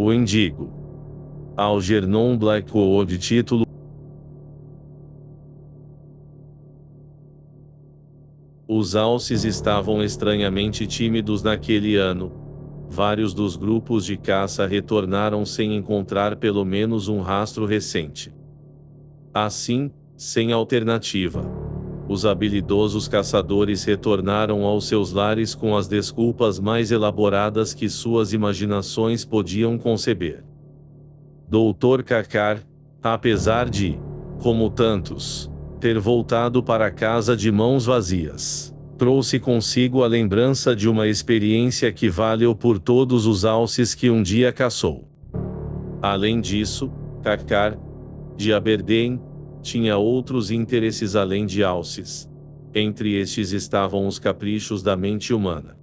O Indigo. Algernon Blackwood. Título: Os alces estavam estranhamente tímidos naquele ano. Vários dos grupos de caça retornaram sem encontrar pelo menos um rastro recente. Assim, sem alternativa, os habilidosos caçadores retornaram aos seus lares com as desculpas mais elaboradas que suas imaginações podiam conceber. Dr. Cacar, apesar de, como tantos, ter voltado para casa de mãos vazias, trouxe consigo a lembrança de uma experiência que valeu por todos os alces que um dia caçou. Além disso, Cacar, de Aberdeen, tinha outros interesses além de alces. Entre estes estavam os caprichos da mente humana.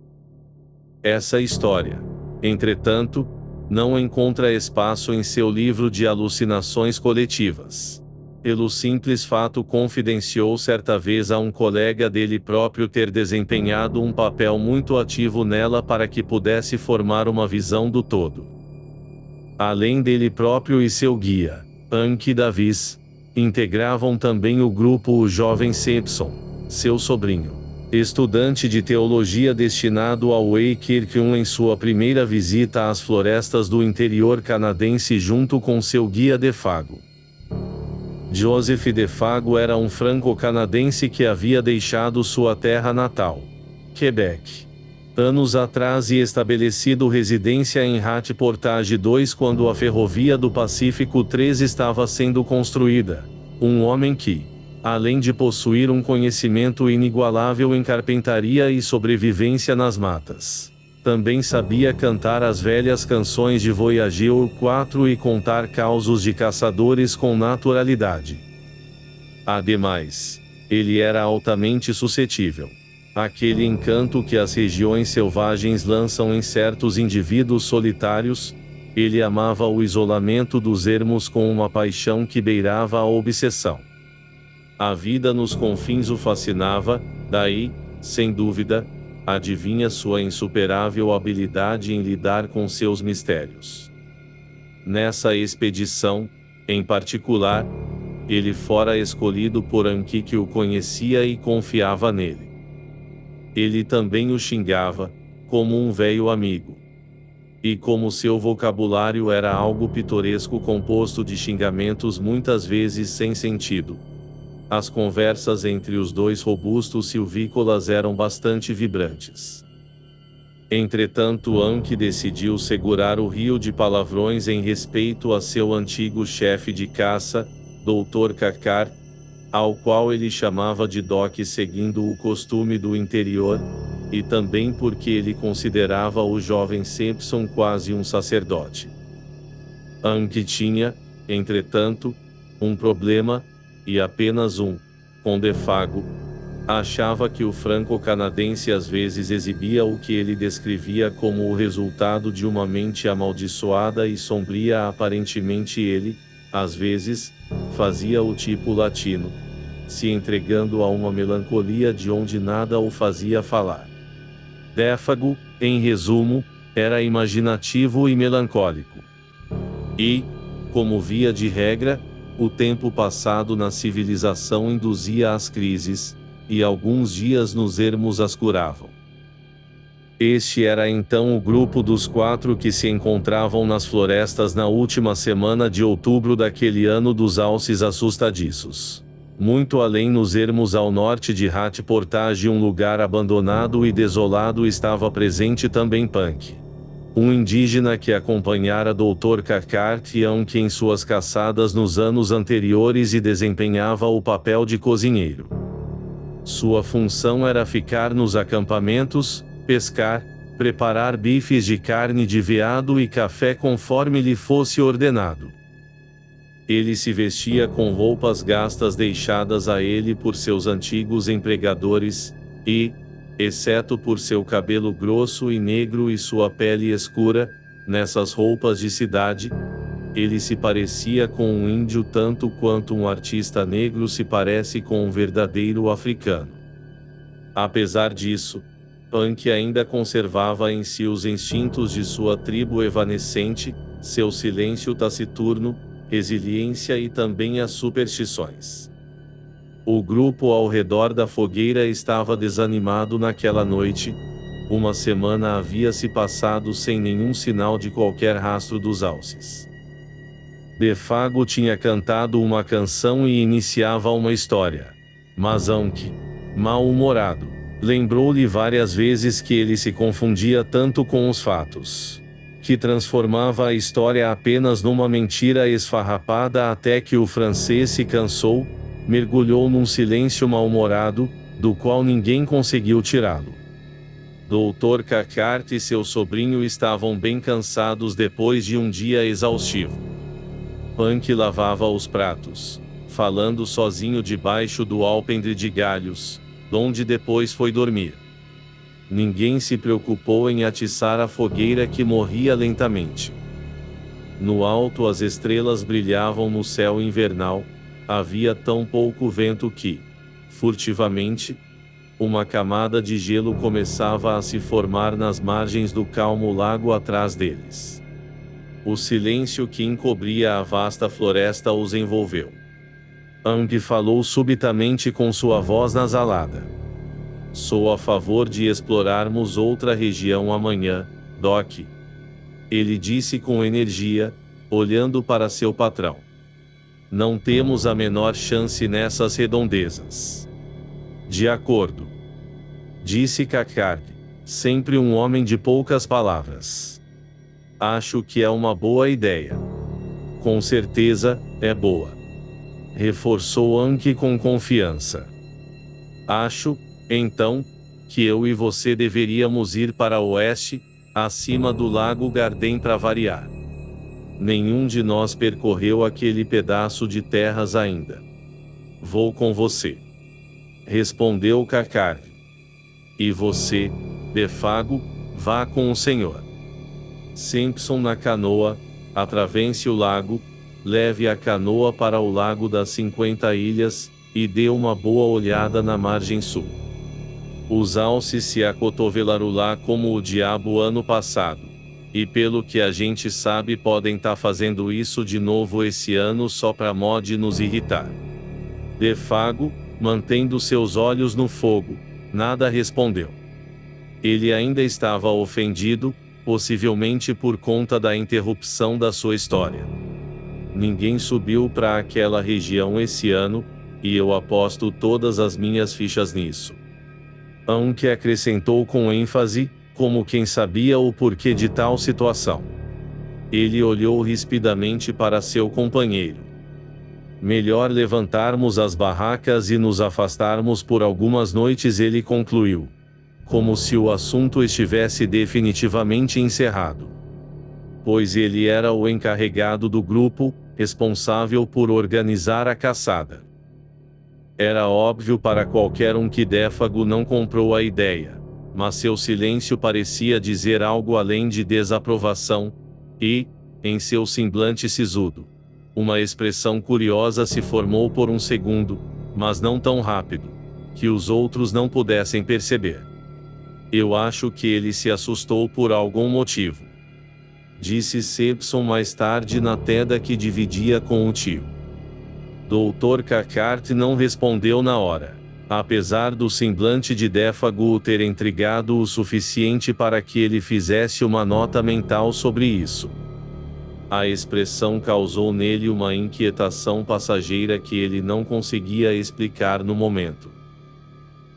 Essa história, entretanto, não encontra espaço em seu livro de alucinações coletivas. Pelo simples fato confidenciou certa vez a um colega dele próprio ter desempenhado um papel muito ativo nela para que pudesse formar uma visão do todo. Além dele próprio e seu guia, Anki Davis, integravam também o grupo o jovem Simpson, seu sobrinho, estudante de teologia destinado ao Waikirkun em sua primeira visita às florestas do interior canadense junto com seu guia Defago. Joseph Defago era um franco-canadense que havia deixado sua terra natal, Quebec, anos atrás e estabelecido residência em Hat Portage 2 quando a ferrovia do Pacífico 3 estava sendo construída. Um homem que, além de possuir um conhecimento inigualável em carpentaria e sobrevivência nas matas, também sabia cantar as velhas canções de Voyageur 4 e contar causos de caçadores com naturalidade. Ademais, ele era altamente suscetível. Aquele encanto que as regiões selvagens lançam em certos indivíduos solitários. Ele amava o isolamento dos ermos com uma paixão que beirava a obsessão. A vida nos confins o fascinava, daí, sem dúvida, adivinha sua insuperável habilidade em lidar com seus mistérios. Nessa expedição, em particular, ele fora escolhido por Anki, que o conhecia e confiava nele. Ele também o xingava, como um velho amigo. E como seu vocabulário era algo pitoresco composto de xingamentos muitas vezes sem sentido, as conversas entre os dois robustos silvícolas eram bastante vibrantes. Entretanto, Anki decidiu segurar o rio de palavrões em respeito a seu antigo chefe de caça, Dr. Cacar, ao qual ele chamava de Doc seguindo o costume do interior, e também porque ele considerava o jovem Simpson quase um sacerdote. Anki tinha, entretanto, um problema, e apenas um, com Defago. Achava que o franco-canadense às vezes exibia o que ele descrevia como o resultado de uma mente amaldiçoada e sombria. Aparentemente ele, às vezes, fazia o tipo latino, se entregando a uma melancolia de onde nada o fazia falar. Defago, em resumo, era imaginativo e melancólico. E, como via de regra, o tempo passado na civilização induzia as crises, e alguns dias nos ermos as curavam. Este era então o grupo dos 4 que se encontravam nas florestas na última semana de outubro daquele ano dos alces assustadiços. Muito além nos ermos ao norte de Hat Portage, um lugar abandonado e desolado, estava presente também Punk, um indígena que acompanhara Dr. Cacar e Anki em suas caçadas nos anos anteriores e desempenhava o papel de cozinheiro. Sua função era ficar nos acampamentos, pescar, preparar bifes de carne de veado e café conforme lhe fosse ordenado. Ele se vestia com roupas gastas deixadas a ele por seus antigos empregadores, e, exceto por seu cabelo grosso e negro e sua pele escura, nessas roupas de cidade, ele se parecia com um índio tanto quanto um artista negro se parece com um verdadeiro africano. Apesar disso, Punk ainda conservava em si os instintos de sua tribo evanescente, seu silêncio taciturno, resiliência e também as superstições. O grupo ao redor da fogueira estava desanimado naquela noite. Uma semana havia se passado sem nenhum sinal de qualquer rastro dos alces. Defago tinha cantado uma canção e iniciava uma história. Mas Anki, mal-humorado, lembrou-lhe várias vezes que ele se confundia tanto com os fatos, que transformava a história apenas numa mentira esfarrapada até que o francês se cansou, mergulhou num silêncio mal-humorado, do qual ninguém conseguiu tirá-lo. Dr. Cathcart e seu sobrinho estavam bem cansados depois de um dia exaustivo. Punk lavava os pratos, falando sozinho debaixo do alpendre de galhos, onde depois foi dormir. Ninguém se preocupou em atiçar a fogueira que morria lentamente. No alto as estrelas brilhavam no céu invernal, havia tão pouco vento que, furtivamente, uma camada de gelo começava a se formar nas margens do calmo lago atrás deles. O silêncio que encobria a vasta floresta os envolveu. Ang falou subitamente com sua voz nasalada. Sou a favor de explorarmos outra região amanhã, Doc. Ele disse com energia, olhando para seu patrão. Não temos a menor chance nessas redondezas. De acordo. Disse Cathcart, sempre um homem de poucas palavras. Acho que é uma boa ideia. Com certeza, é boa. Reforçou Anki com confiança. Acho, então, que eu e você deveríamos ir para o oeste, acima do lago Garden para variar. Nenhum de nós percorreu aquele pedaço de terras ainda. Vou com você. Respondeu Cathcart. E você, Defago, vá com o senhor. Simpson na canoa, atravesse o lago, leve a canoa para o lago das 50 ilhas, e dê uma boa olhada na margem sul. Os alces se acotovelaram lá como o diabo ano passado. E pelo que a gente sabe podem tá fazendo isso de novo esse ano só pra mod nos irritar. Defago, mantendo seus olhos no fogo, nada respondeu. Ele ainda estava ofendido, possivelmente por conta da interrupção da sua história. Ninguém subiu para aquela região esse ano, e eu aposto todas as minhas fichas nisso. Anki acrescentou com ênfase, como quem sabia o porquê de tal situação. Ele olhou rispidamente para seu companheiro. Melhor levantarmos as barracas e nos afastarmos por algumas noites, ele concluiu. Como se o assunto estivesse definitivamente encerrado. Pois ele era o encarregado do grupo, responsável por organizar a caçada. Era óbvio para qualquer um que Defago não comprou a ideia. Mas seu silêncio parecia dizer algo além de desaprovação, e, em seu semblante sisudo, uma expressão curiosa se formou por um segundo, mas não tão rápido, que os outros não pudessem perceber. Eu acho que ele se assustou por algum motivo. Disse Simpson mais tarde na tenda que dividia com o tio. Dr. Cathcart não respondeu na hora. Apesar do semblante de Defago o ter intrigado o suficiente para que ele fizesse uma nota mental sobre isso. A expressão causou nele uma inquietação passageira que ele não conseguia explicar no momento.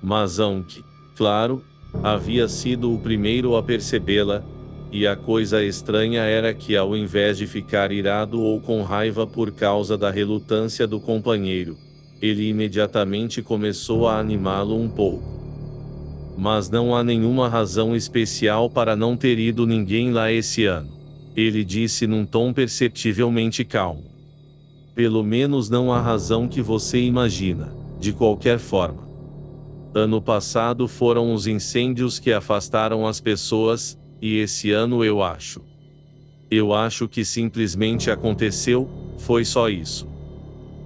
Mas Anki, claro, havia sido o primeiro a percebê-la, e a coisa estranha era que ao invés de ficar irado ou com raiva por causa da relutância do companheiro, ele imediatamente começou a animá-lo um pouco. Mas não há nenhuma razão especial para não ter ido ninguém lá esse ano, ele disse num tom perceptivelmente calmo. Pelo menos não há razão que você imagina, de qualquer forma. Ano passado foram os incêndios que afastaram as pessoas, e esse ano eu acho. Eu acho que simplesmente aconteceu, foi só isso.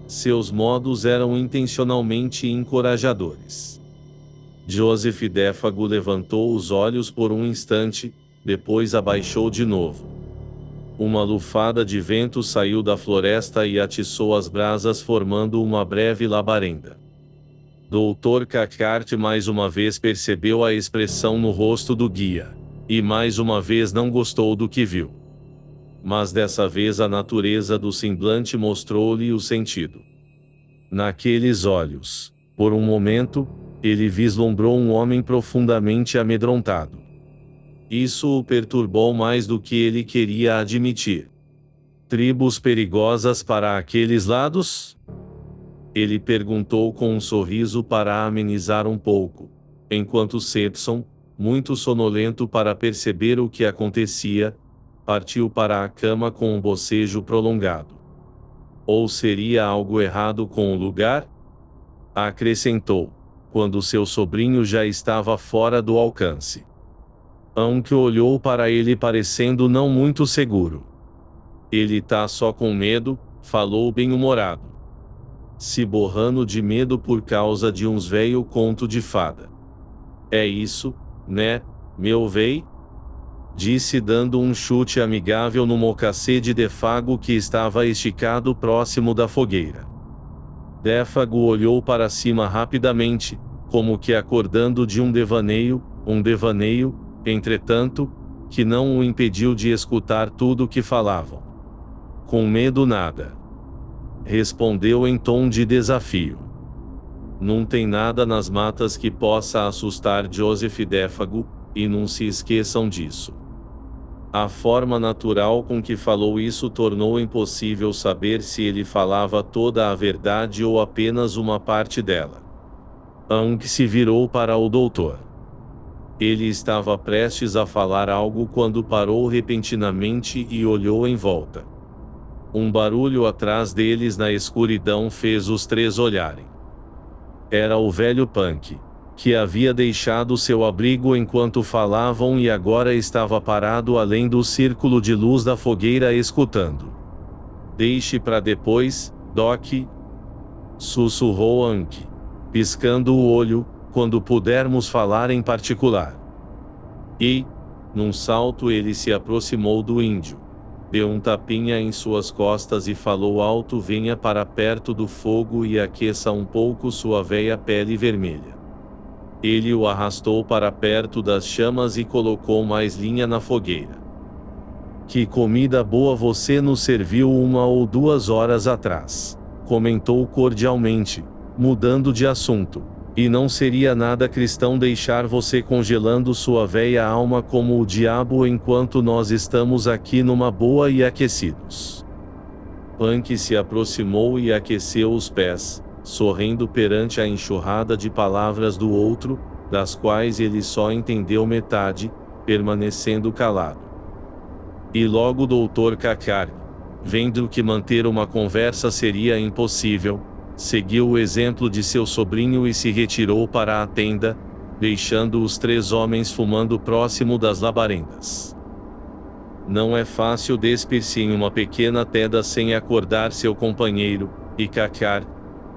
Seus modos eram intencionalmente encorajadores. Joseph Defago levantou os olhos por um instante, depois abaixou de novo. Uma lufada de vento saiu da floresta e atiçou as brasas, formando uma breve labareda. Dr. Cathcart mais uma vez percebeu a expressão no rosto do guia, e mais uma vez não gostou do que viu. Mas dessa vez a natureza do semblante mostrou-lhe o sentido. Naqueles olhos, por um momento, ele vislumbrou um homem profundamente amedrontado. Isso o perturbou mais do que ele queria admitir. Tribos perigosas para aqueles lados? Ele perguntou com um sorriso para amenizar um pouco, enquanto Simpson, muito sonolento para perceber o que acontecia, partiu para a cama com um bocejo prolongado. Ou seria algo errado com o lugar? Acrescentou, quando seu sobrinho já estava fora do alcance. Anke olhou para ele parecendo não muito seguro. Ele tá só com medo, falou bem-humorado. Se borrando de medo por causa de uns velho conto de fada. É isso, né, meu véi? Disse dando um chute amigável no mocassê de Défago que estava esticado próximo da fogueira. Défago olhou para cima rapidamente, como que acordando de um devaneio, entretanto, que não o impediu de escutar tudo o que falavam. Com medo nada. Respondeu em tom de desafio. Não tem nada nas matas que possa assustar Joseph Défago, e não se esqueçam disso. A forma natural com que falou isso tornou impossível saber se ele falava toda a verdade ou apenas uma parte dela. Anke se virou para o doutor. Ele estava prestes a falar algo quando parou repentinamente e olhou em volta. Um barulho atrás deles na escuridão fez os três olharem. Era o velho Punk, que havia deixado seu abrigo enquanto falavam e agora estava parado além do círculo de luz da fogueira escutando. Deixe para depois, Doc, sussurrou Anke, piscando o olho, quando pudermos falar em particular. E, num salto ele se aproximou do índio. Deu um tapinha em suas costas e falou alto: venha para perto do fogo e aqueça um pouco sua véia pele vermelha. Ele o arrastou para perto das chamas e colocou mais linha na fogueira. Que comida boa você nos serviu 1 ou 2 horas atrás, comentou cordialmente, mudando de assunto. E não seria nada cristão deixar você congelando sua véia alma como o diabo enquanto nós estamos aqui numa boa e aquecidos. Punk se aproximou e aqueceu os pés, sorrindo perante a enxurrada de palavras do outro, das quais ele só entendeu metade, permanecendo calado. E logo o Dr. Cathcart, vendo que manter uma conversa seria impossível, seguiu o exemplo de seu sobrinho e se retirou para a tenda, deixando os três homens fumando próximo das labaredas. Não é fácil despir-se em uma pequena tenda sem acordar seu companheiro, e Cathcart,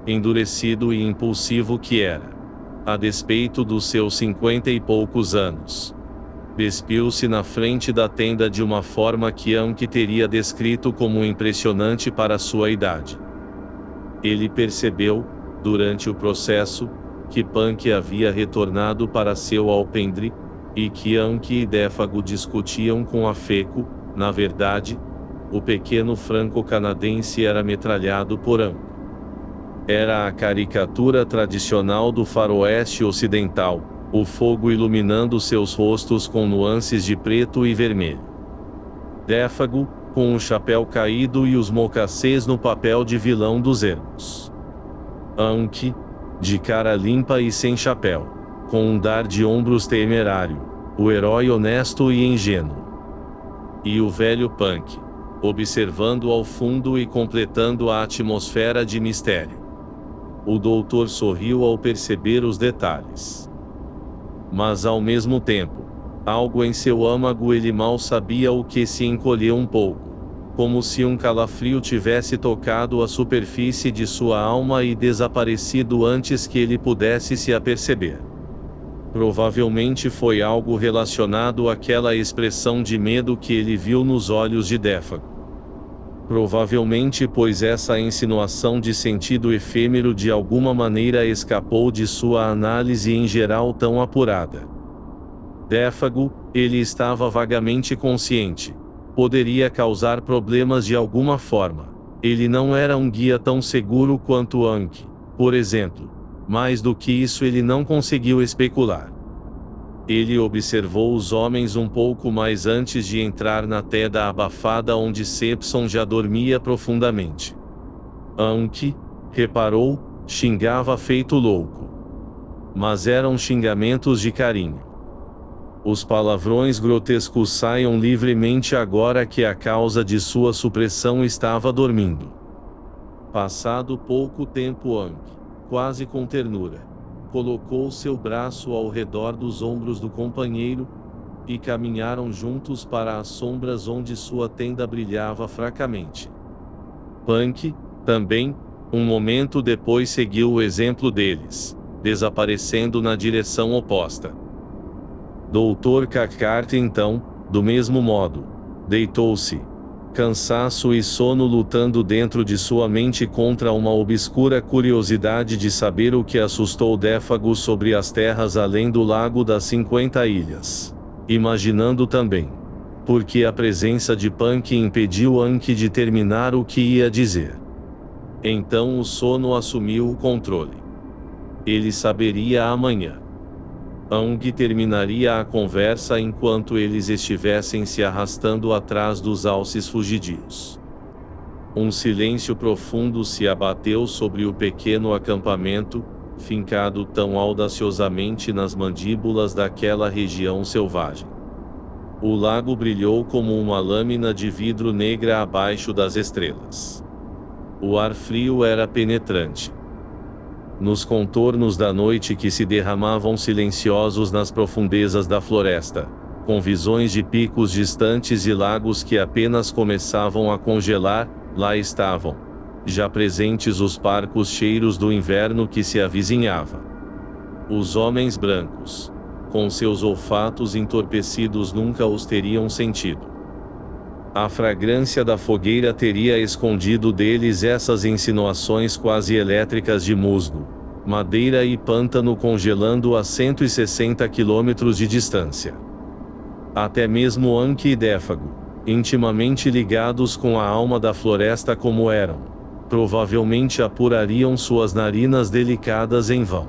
endurecido e impulsivo que era, a despeito dos seus 50 e poucos anos, despiu-se na frente da tenda de uma forma que Anke teria descrito como impressionante para sua idade. Ele percebeu, durante o processo, que Punk havia retornado para seu alpendre, e que Anke e Défago discutiam com afeto. Na verdade, o pequeno franco-canadense era metralhado por Anke. Era a caricatura tradicional do faroeste ocidental, o fogo iluminando seus rostos com nuances de preto e vermelho. Défago, com o chapéu caído e os mocassês no papel de vilão dos ermos. Anke, de cara limpa e sem chapéu, com um dar de ombros temerário, o herói honesto e ingênuo. E o velho Punk, observando ao fundo e completando a atmosfera de mistério. O doutor sorriu ao perceber os detalhes. Mas ao mesmo tempo, algo em seu âmago ele mal sabia o que se encolheu um pouco, como se um calafrio tivesse tocado a superfície de sua alma e desaparecido antes que ele pudesse se aperceber. Provavelmente foi algo relacionado àquela expressão de medo que ele viu nos olhos de Défago. Provavelmente pois essa insinuação de sentido efêmero de alguma maneira escapou de sua análise em geral tão apurada. Défago, ele estava vagamente consciente. Poderia causar problemas de alguma forma. Ele não era um guia tão seguro quanto Anki, por exemplo. Mais do que isso ele não conseguiu especular. Ele observou os homens um pouco mais antes de entrar na tenda abafada onde Sepson já dormia profundamente. Anki, reparou, xingava feito louco. Mas eram xingamentos de carinho. Os palavrões grotescos saiam livremente agora que a causa de sua supressão estava dormindo. Passado pouco tempo Anki, quase com ternura, colocou seu braço ao redor dos ombros do companheiro, e caminharam juntos para as sombras onde sua tenda brilhava fracamente. Punk, também, um momento depois seguiu o exemplo deles, desaparecendo na direção oposta. Dr. Cathcart então, do mesmo modo, deitou-se. Cansaço e sono lutando dentro de sua mente contra uma obscura curiosidade de saber o que assustou Défago sobre as terras além do Lago das 50 Ilhas. Imaginando também, porque a presença de Punk impediu Anki de terminar o que ia dizer. Então o sono assumiu o controle. Ele saberia amanhã. Aung terminaria a conversa enquanto eles estivessem se arrastando atrás dos alces fugidios. Um silêncio profundo se abateu sobre o pequeno acampamento, fincado tão audaciosamente nas mandíbulas daquela região selvagem. O lago brilhou como uma lâmina de vidro negra abaixo das estrelas. O ar frio era penetrante. Nos contornos da noite que se derramavam silenciosos nas profundezas da floresta, com visões de picos distantes e lagos que apenas começavam a congelar, lá estavam, já presentes os parcos cheiros do inverno que se avizinhava. Os homens brancos, com seus olfatos entorpecidos nunca os teriam sentido. A fragrância da fogueira teria escondido deles essas insinuações quase elétricas de musgo, madeira e pântano congelando a 160 quilômetros de distância. Até mesmo Anki e Défago, intimamente ligados com a alma da floresta como eram, provavelmente apurariam suas narinas delicadas em vão.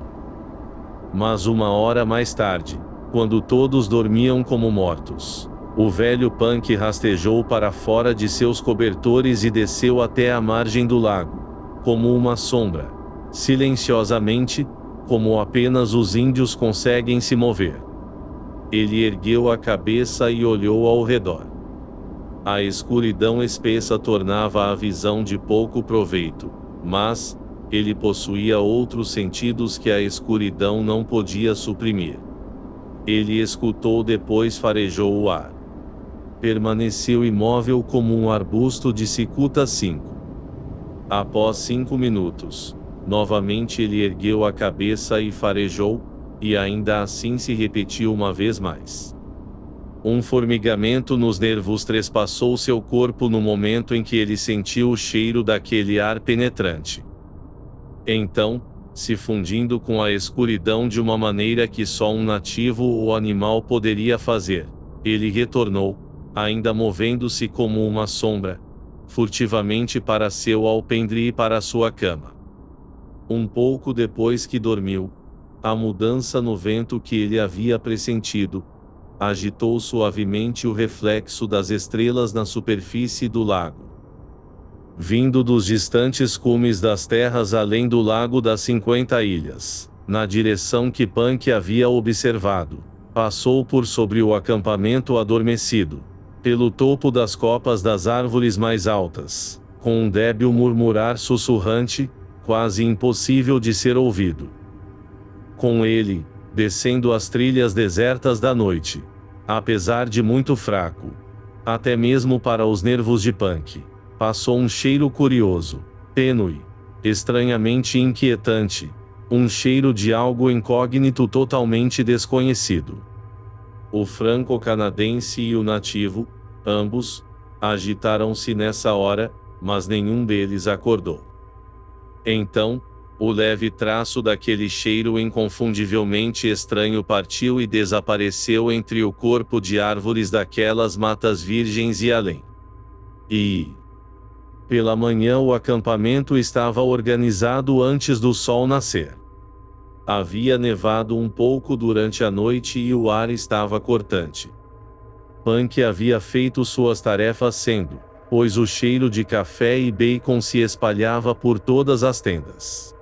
Mas uma hora mais tarde, quando todos dormiam como mortos, o velho Punk rastejou para fora de seus cobertores e desceu até a margem do lago, como uma sombra, silenciosamente, como apenas os índios conseguem se mover. Ele ergueu a cabeça e olhou ao redor. A escuridão espessa tornava a visão de pouco proveito, mas ele possuía outros sentidos que a escuridão não podia suprimir. Ele escutou, depois farejou o ar. Permaneceu imóvel como um arbusto de cicuta 5. Após 5 minutos, novamente ele ergueu a cabeça e farejou, e ainda assim se repetiu uma vez mais. Um formigamento nos nervos trespassou seu corpo no momento em que ele sentiu o cheiro daquele ar penetrante. Então, se fundindo com a escuridão de uma maneira que só um nativo ou animal poderia fazer, ele retornou, ainda movendo-se como uma sombra, furtivamente para seu alpendre e para sua cama. Um pouco depois que dormiu, a mudança no vento que ele havia pressentido, agitou suavemente o reflexo das estrelas na superfície do lago. Vindo dos distantes cumes das terras além do Lago das 50 Ilhas, na direção que Punk havia observado, passou por sobre o acampamento adormecido, pelo topo das copas das árvores mais altas, com um débil murmurar sussurrante, quase impossível de ser ouvido. Com ele, descendo as trilhas desertas da noite, apesar de muito fraco, até mesmo para os nervos de Punk, passou um cheiro curioso, tênue, estranhamente inquietante, Um cheiro de algo incógnito totalmente desconhecido. O franco-canadense e o nativo, ambos, agitaram-se nessa hora, mas nenhum deles acordou. Então, o leve traço daquele cheiro inconfundivelmente estranho partiu e desapareceu entre o corpo de árvores daquelas matas virgens e além. E pela manhã o acampamento estava organizado antes do sol nascer. Havia nevado um pouco durante a noite e o ar estava cortante. Punk havia feito suas tarefas cedo, pois o cheiro de café e bacon se espalhava por todas as tendas.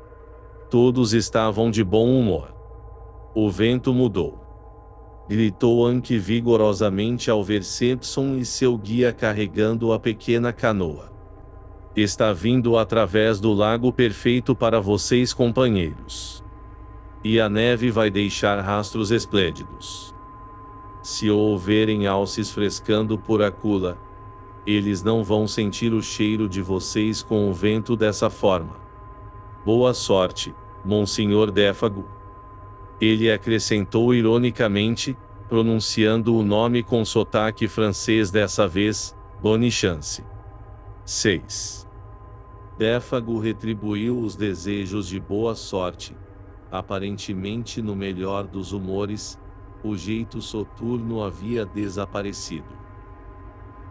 Todos estavam de bom humor. O vento mudou. Gritou Anki vigorosamente ao ver Simpson e seu guia carregando a pequena canoa. Está vindo através do lago perfeito para vocês, companheiros. E a neve vai deixar rastros esplêndidos. Se houverem alces frescando por Akula, eles não vão sentir o cheiro de vocês com o vento dessa forma. Boa sorte, Monsenhor Défago. Ele acrescentou ironicamente, pronunciando o nome com sotaque francês dessa vez, Bonne chance. 6. Défago retribuiu os desejos de boa sorte. Aparentemente no melhor dos humores, o jeito soturno havia desaparecido.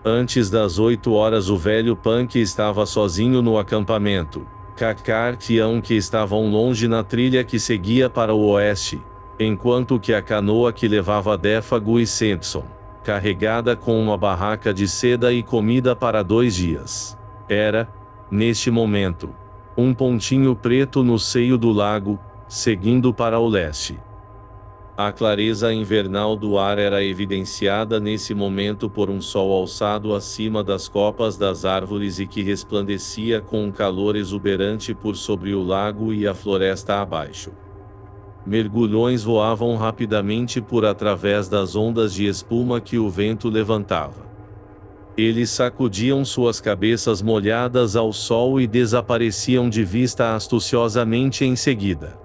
Antes das 8 horas o velho Punk estava sozinho no acampamento. Kakar e Anki estavam longe na trilha que seguia para o oeste, enquanto que a canoa que levava Défago e Simpson, carregada com uma barraca de seda e comida para 2 dias, era, neste momento, um pontinho preto no seio do lago, seguindo para o leste. A clareza invernal do ar era evidenciada nesse momento por um sol alçado acima das copas das árvores e que resplandecia com um calor exuberante por sobre o lago e a floresta abaixo. Mergulhões voavam rapidamente por através das ondas de espuma que o vento levantava. Eles sacudiam suas cabeças molhadas ao sol e desapareciam de vista astuciosamente em seguida.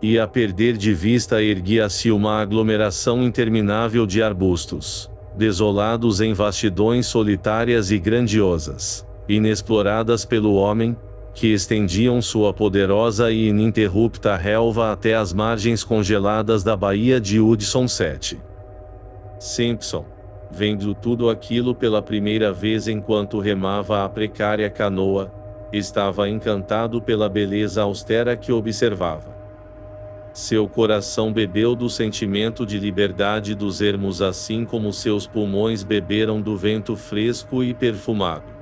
E a perder de vista erguia-se uma aglomeração interminável de arbustos, desolados em vastidões solitárias e grandiosas, inexploradas pelo homem, que estendiam sua poderosa e ininterrupta relva até as margens congeladas da Baía de Hudson 7. Simpson, vendo tudo aquilo pela primeira vez enquanto remava a precária canoa, estava encantado pela beleza austera que observava. Seu coração bebeu do sentimento de liberdade dos ermos assim como seus pulmões beberam do vento fresco e perfumado.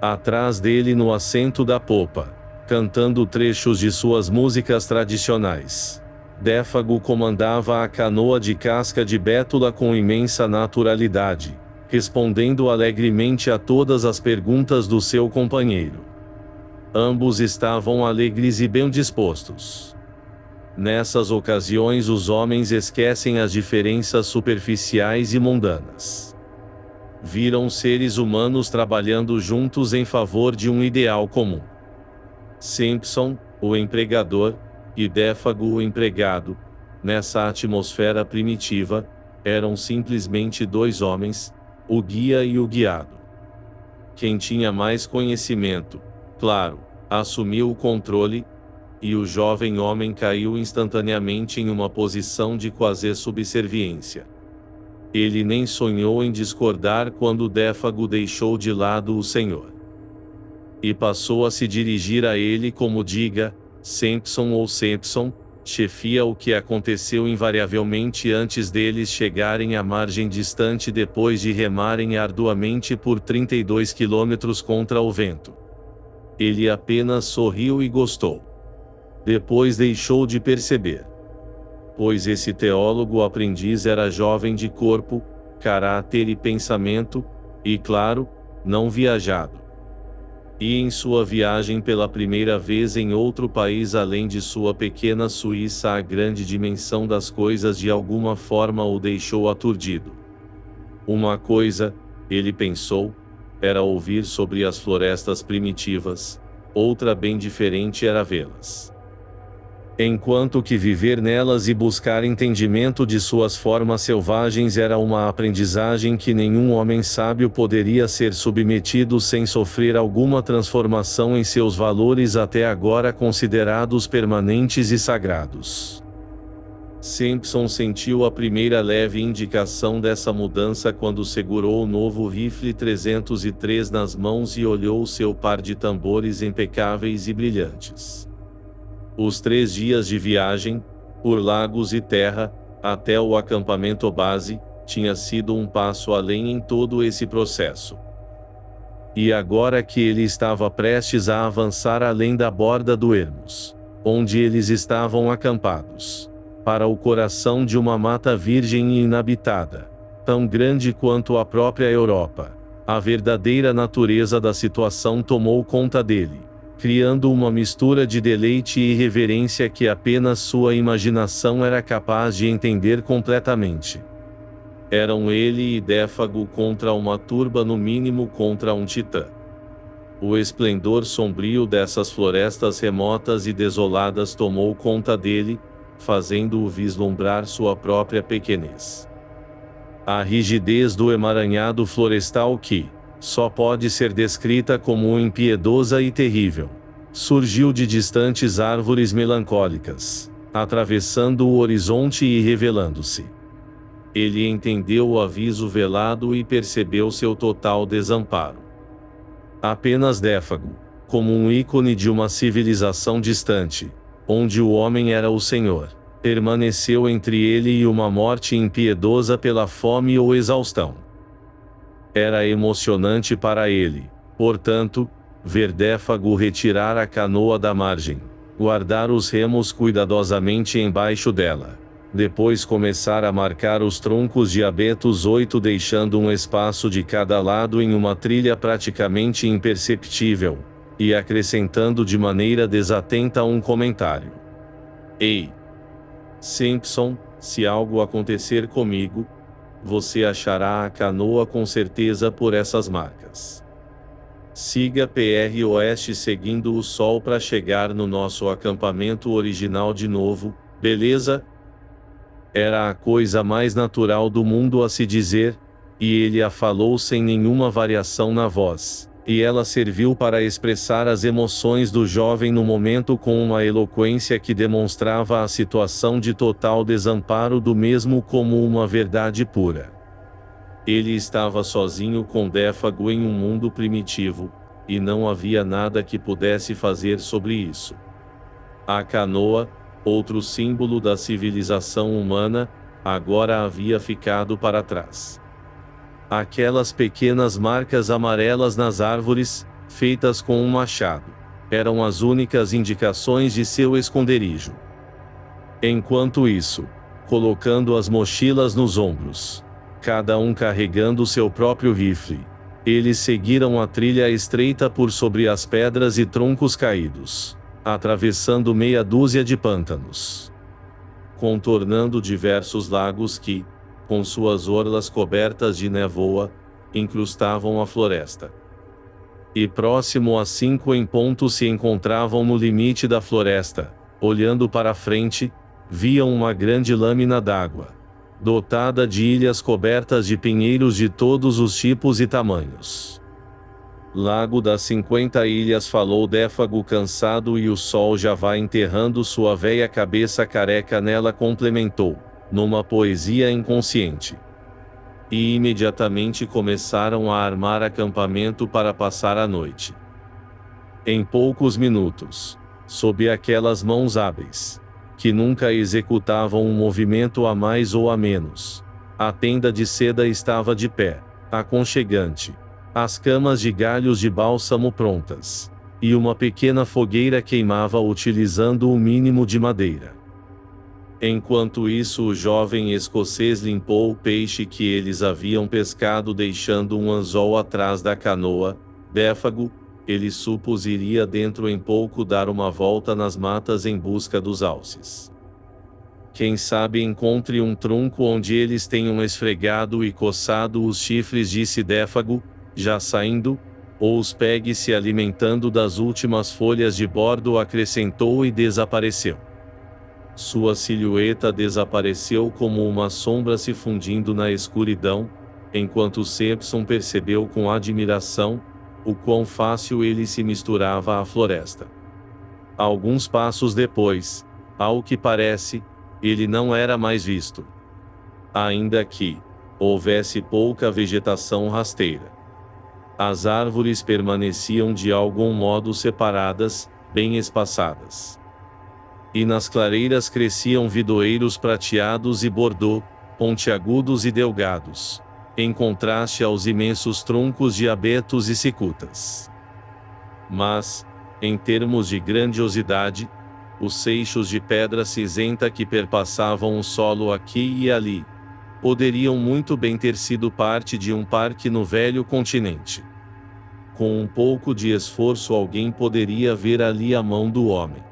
Atrás dele no assento da popa, cantando trechos de suas músicas tradicionais, Défago comandava a canoa de casca de bétula com imensa naturalidade, respondendo alegremente a todas as perguntas do seu companheiro. Ambos estavam alegres e bem dispostos. Nessas ocasiões os homens esquecem as diferenças superficiais e mundanas. Viram seres humanos trabalhando juntos em favor de um ideal comum. Simpson, o empregador, e Défago, o empregado, nessa atmosfera primitiva, eram simplesmente 2 homens, o guia e o guiado. Quem tinha mais conhecimento, claro, assumiu o controle, e o jovem homem caiu instantaneamente em uma posição de quase subserviência. Ele nem sonhou em discordar quando Défago deixou de lado o senhor. E passou a se dirigir a ele como diga, Simpson ou Simpson, chefia, o que aconteceu invariavelmente antes deles chegarem à margem distante depois de remarem arduamente por 32 quilômetros contra o vento. Ele apenas sorriu e gostou. Depois deixou de perceber. Pois esse teólogo aprendiz era jovem de corpo, caráter e pensamento, e claro, não viajado. E em sua viagem pela primeira vez em outro país além de sua pequena Suíça, a grande dimensão das coisas de alguma forma o deixou aturdido. Uma coisa, ele pensou, era ouvir sobre as florestas primitivas, outra bem diferente era vê-las. enquanto que viver nelas e buscar entendimento de suas formas selvagens era uma aprendizagem que nenhum homem sábio poderia ser submetido sem sofrer alguma transformação em seus valores até agora considerados permanentes e sagrados. Simpson sentiu a primeira leve indicação dessa mudança quando segurou o novo rifle 303 nas mãos e olhou seu par de tambores impecáveis e brilhantes. Os 3 dias de viagem, por lagos e terra, até o acampamento base, tinha sido um passo além em todo esse processo. E agora que ele estava prestes a avançar além da borda do Hermos, onde eles estavam acampados, para o coração de uma mata virgem e inabitada, tão grande quanto a própria Europa, a verdadeira natureza da situação tomou conta dele, criando uma mistura de deleite e reverência que apenas sua imaginação era capaz de entender completamente. Eram ele e Défago contra uma turba, no mínimo contra um titã. O esplendor sombrio dessas florestas remotas e desoladas tomou conta dele, fazendo-o vislumbrar sua própria pequenez. A rigidez do emaranhado florestal que, só pode ser descrita como impiedosa e terrível, surgiu de distantes árvores melancólicas, atravessando o horizonte e revelando-se. Ele entendeu o aviso velado e percebeu seu total desamparo. Apenas Défago, como um ícone de uma civilização distante, onde o homem era o senhor, permaneceu entre ele e uma morte impiedosa pela fome ou exaustão. Era emocionante para ele, portanto, ver Défago retirar a canoa da margem, guardar os remos cuidadosamente embaixo dela, depois começar a marcar os troncos de abetos 8 deixando um espaço de cada lado em uma trilha praticamente imperceptível, e acrescentando de maneira desatenta um comentário. Ei, Simpson, se algo acontecer comigo, você achará a canoa com certeza por essas marcas. Siga PR Oeste seguindo o sol para chegar no nosso acampamento original de novo, beleza? Era a coisa mais natural do mundo a se dizer, e ele a falou sem nenhuma variação na voz, e ela serviu para expressar as emoções do jovem no momento com uma eloquência que demonstrava a situação de total desamparo do mesmo como uma verdade pura. Ele estava sozinho com Défago em um mundo primitivo, e não havia nada que pudesse fazer sobre isso. A canoa, outro símbolo da civilização humana, agora havia ficado para trás. Aquelas pequenas marcas amarelas nas árvores, feitas com um machado, eram as únicas indicações de seu esconderijo. Enquanto isso, colocando as mochilas nos ombros, cada um carregando seu próprio rifle, eles seguiram a trilha estreita por sobre as pedras e troncos caídos, atravessando meia dúzia de pântanos, contornando diversos lagos que, com suas orlas cobertas de névoa, incrustavam a floresta. E próximo às 5 em ponto se encontravam no limite da floresta, olhando para frente, viam uma grande lâmina d'água, dotada de ilhas cobertas de pinheiros de todos os tipos e tamanhos. Lago das 50 ilhas, falou Défago cansado, e o sol já vai enterrando sua véia cabeça careca nela, complementou, numa poesia inconsciente. E imediatamente começaram a armar acampamento para passar a noite. Em poucos minutos, sob aquelas mãos hábeis, que nunca executavam um movimento a mais ou a menos, a tenda de seda estava de pé, aconchegante, as camas de galhos de bálsamo prontas, e uma pequena fogueira queimava utilizando o mínimo de madeira. Enquanto isso, o jovem escocês limpou o peixe que eles haviam pescado, deixando um anzol atrás da canoa. Défago, ele supôs, iria dentro em pouco dar uma volta nas matas em busca dos alces. Quem sabe encontre um tronco onde eles tenham esfregado e coçado os chifres, disse Défago, já saindo, ou os pegue se alimentando das últimas folhas de bordo, acrescentou, e desapareceu. Sua silhueta desapareceu como uma sombra se fundindo na escuridão, enquanto Simpson percebeu com admiração o quão fácil ele se misturava à floresta. Alguns passos depois, ao que parece, ele não era mais visto. Ainda que houvesse pouca vegetação rasteira. As árvores permaneciam de algum modo separadas, bem espaçadas. E nas clareiras cresciam vidoeiros prateados e bordô, pontiagudos e delgados, em contraste aos imensos troncos de abetos e cicutas. Mas, em termos de grandiosidade, os seixos de pedra cinzenta que perpassavam o solo aqui e ali, poderiam muito bem ter sido parte de um parque no velho continente. Com um pouco de esforço alguém poderia ver ali a mão do homem.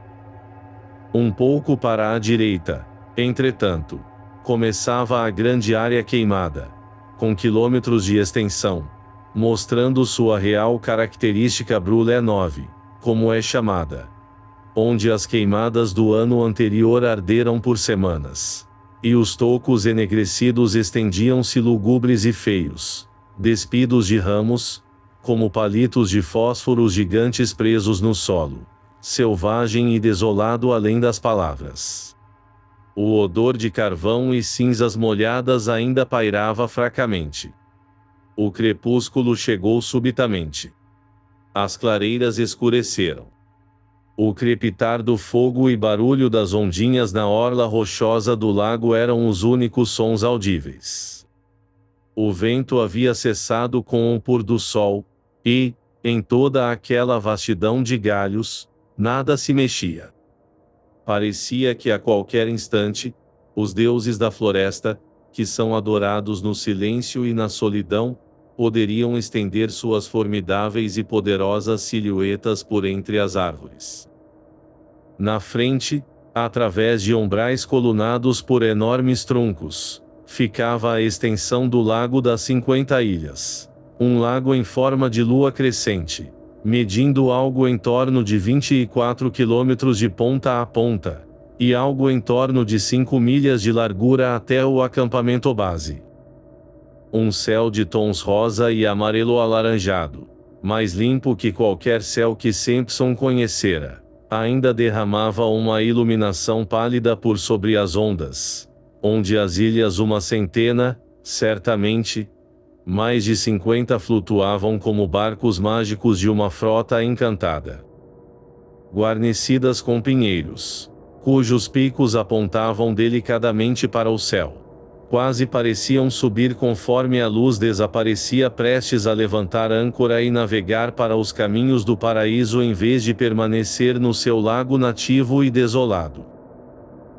Um pouco para a direita, entretanto, começava a grande área queimada, com quilômetros de extensão, mostrando sua real característica brûlée 9, como é chamada, onde as queimadas do ano anterior arderam por semanas, e os tocos enegrecidos estendiam-se lugubres e feios, despidos de ramos, como palitos de fósforos gigantes presos no solo, selvagem e desolado além das palavras. O odor de carvão e cinzas molhadas ainda pairava fracamente. O crepúsculo chegou subitamente. As clareiras escureceram. O crepitar do fogo e barulho das ondinhas na orla rochosa do lago eram os únicos sons audíveis. O vento havia cessado com o pôr do sol, e, em toda aquela vastidão de galhos, nada se mexia. Parecia que a qualquer instante, os deuses da floresta, que são adorados no silêncio e na solidão, poderiam estender suas formidáveis e poderosas silhuetas por entre as árvores. Na frente, através de umbrais colunados por enormes troncos, ficava a extensão do Lago das 50 Ilhas, um lago em forma de lua crescente, medindo algo em torno de 24 quilômetros de ponta a ponta, e algo em torno de 5 milhas de largura até o acampamento base. Um céu de tons rosa e amarelo alaranjado, mais limpo que qualquer céu que Simpson conhecera, ainda derramava uma iluminação pálida por sobre as ondas, onde as ilhas uma centena, certamente, mais de 50 flutuavam como barcos mágicos de uma frota encantada. Guarnecidas com pinheiros, cujos picos apontavam delicadamente para o céu. Quase pareciam subir conforme a luz desaparecia prestes a levantar âncora e navegar para os caminhos do paraíso em vez de permanecer no seu lago nativo e desolado.